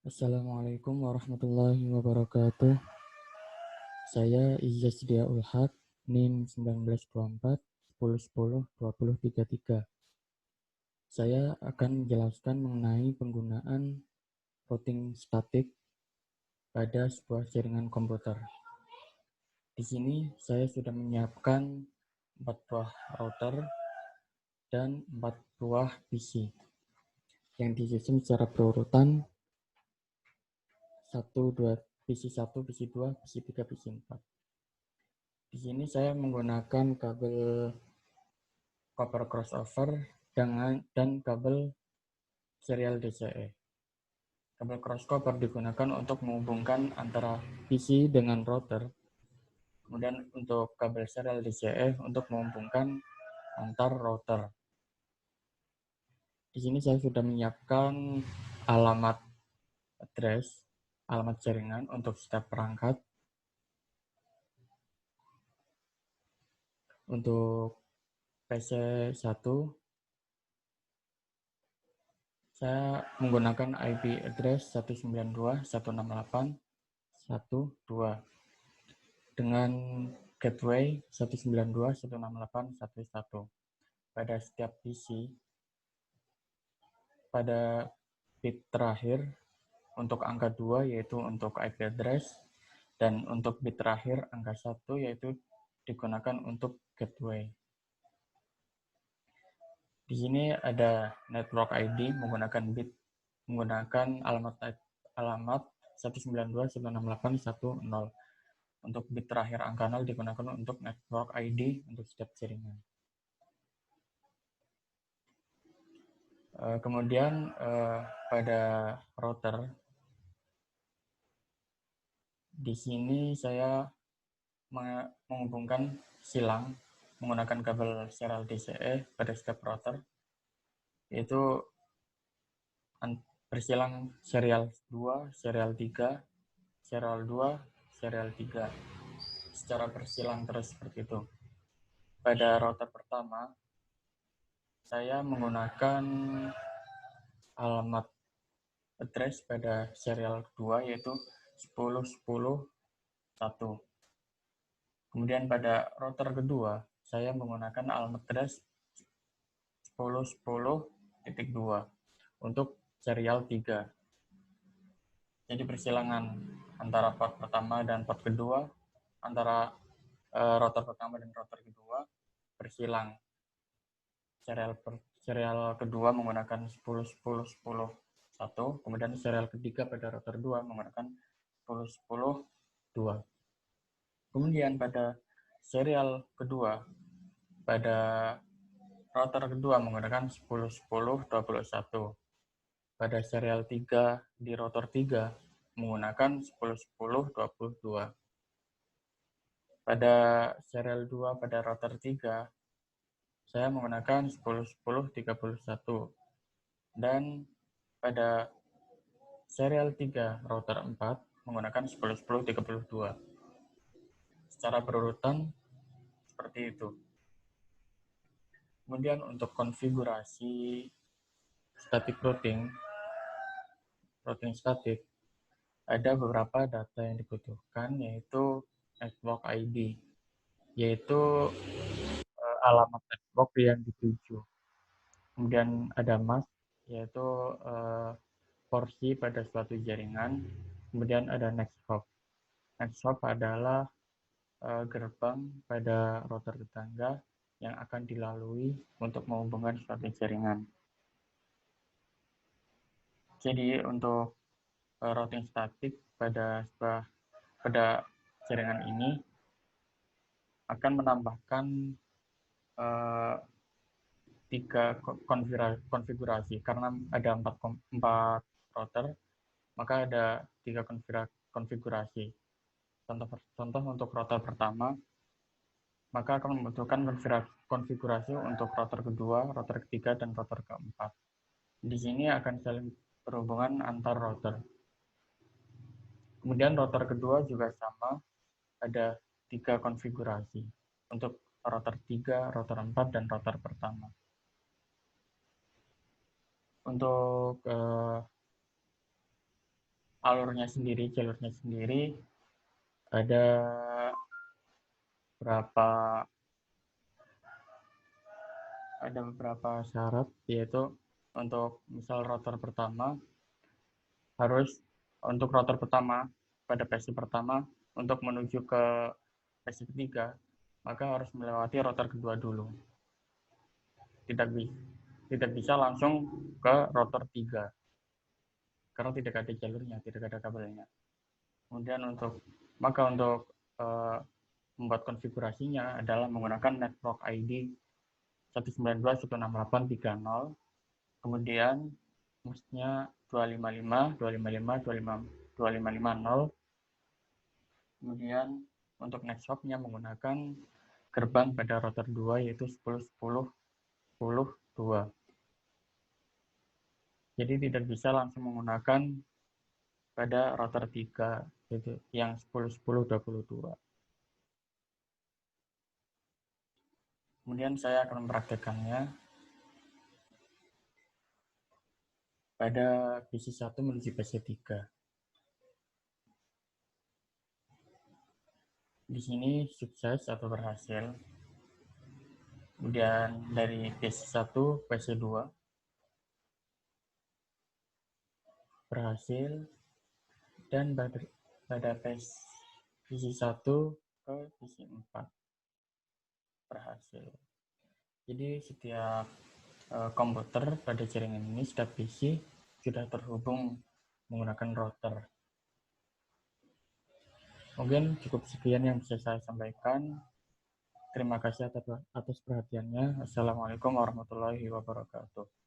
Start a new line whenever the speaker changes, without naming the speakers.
Assalamualaikum warahmatullahi wabarakatuh. Saya Izzaz Diaul Haq, NIM 1924 1010 2033. Saya akan menjelaskan mengenai penggunaan routing statik pada sebuah jaringan komputer. Di sini saya sudah menyiapkan 4 buah router dan 4 buah PC yang disusun secara berurutan 1, 2, PC1, PC2, PC3, PC4. Di sini saya menggunakan kabel copper crossover dan kabel serial DCE. Kabel crossover digunakan untuk menghubungkan antara PC dengan router. Kemudian untuk kabel serial DCE untuk menghubungkan antar router. Di sini saya sudah menyiapkan alamat address, alamat jaringan untuk setiap perangkat. Untuk PC1 saya menggunakan IP address 192.168.1.2 dengan gateway 192.168.1.1. Pada setiap PC, pada bit terakhir untuk angka 2 yaitu untuk IP address, dan untuk bit terakhir angka 1 yaitu digunakan untuk gateway. Di sini ada network ID menggunakan alamat 192.168.1.0. Untuk bit terakhir angka 0 digunakan untuk network ID untuk setiap jaringan. Kemudian pada router, di sini saya menghubungkan silang menggunakan kabel serial DCE pada setiap router, yaitu bersilang serial 2, serial 3, serial 2, serial 3. Secara bersilang terus seperti itu. Pada router pertama, saya menggunakan alamat address pada serial 2 yaitu 10.10.1. Kemudian pada router kedua, saya menggunakan alamat address 10.10.2 untuk serial 3. Jadi persilangan antara port pertama dan port kedua, antara router pertama dan router kedua bersilang. Serial kedua menggunakan 10.10.10.1, kemudian serial ketiga pada router 2 menggunakan 10.10.2. Kemudian pada serial kedua pada router kedua menggunakan 10.10.21. Pada serial 3 di router 3 menggunakan 10.10.22. Pada serial 2 pada router 3 saya menggunakan 10.10.31. Dan pada serial 3 router 4 menggunakan 10.10.32. Secara berurutan seperti itu. Kemudian untuk konfigurasi static routing statik, ada beberapa data yang dibutuhkan, yaitu network ID, yaitu alamat network yang dituju. Kemudian ada mask, yaitu porsi pada suatu jaringan. Kemudian ada next hop. Next hop adalah gerbang pada router tetangga yang akan dilalui untuk menghubungkan suatu jaringan. Jadi untuk routing statik pada jaringan ini akan menambahkan 3 konfigurasi. Karena ada 4 router, maka ada 3 konfigurasi. Contoh untuk router pertama, maka akan membutuhkan konfigurasi untuk router kedua, router ketiga, dan router keempat. Di sini akan saling berhubungan antar router. Kemudian router kedua juga sama, ada 3 konfigurasi untuk router 3, router 4, dan router pertama. Untuk jalurnya sendiri ada beberapa syarat, yaitu untuk misal rotor pertama untuk rotor pertama pada PC pertama untuk menuju ke PC ketiga, maka harus melewati rotor kedua dulu. Tidak bisa langsung ke rotor 3 karena tidak ada jalurnya, tidak ada kabelnya. Kemudian untuk uh, membuat konfigurasinya adalah menggunakan network ID 192.168.3.0, kemudian busnya 255, 255, 2550. Kemudian untuk next hop-nya menggunakan gerbang pada rotor 2 yaitu 10 10 10 2. Jadi tidak bisa langsung menggunakan pada rotor 3 yaitu yang 10 10 22. Kemudian saya akan mempraktekannya pada PC1 menuju PC3. Di sini sukses atau berhasil. Kemudian dari PC1 PC2 berhasil, dan pada PC1 ke PC4 berhasil. Jadi setiap komputer pada jaringan ini, setiap PC sudah terhubung menggunakan router. Mungkin cukup sekian yang bisa saya sampaikan. Terima kasih atas perhatiannya. Assalamualaikum warahmatullahi wabarakatuh.